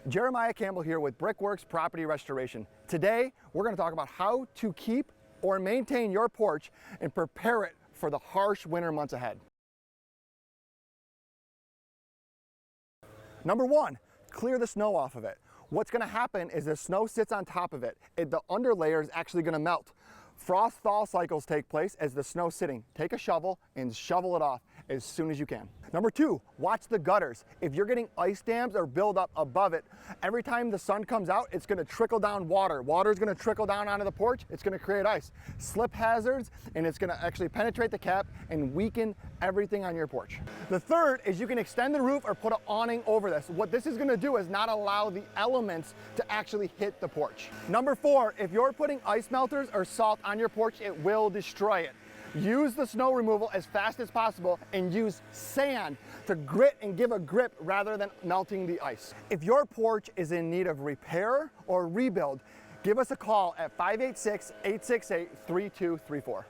Jeremiah Campbell here with Brickworks Property Restoration. Today, we're going to talk about how to keep or maintain your porch and prepare it for the harsh winter months ahead. Number one, clear the snow off of it. What's going to happen is the snow sits on top of it. The underlayer is actually going to melt. Frost thaw cycles take place as the snow's sitting. Take a shovel and shovel it off as soon as you can. Number two, watch the gutters. If you're getting ice dams or buildup above it, every time the sun comes out, it's going to trickle down water. Water is going to trickle down onto the porch. It's going to create ice. Slip hazards, and it's going to actually penetrate the cap and weaken everything on your porch. The third is you can extend the roof or put an awning over this. What this is going to do is not allow the elements to actually hit the porch. Number four, if you're putting ice melters or salt on your porch, it will destroy it. Use the snow removal as fast as possible and use sand to grit and give a grip rather than melting the ice. If your porch is in need of repair or rebuild, give us a call at 586-868-3234.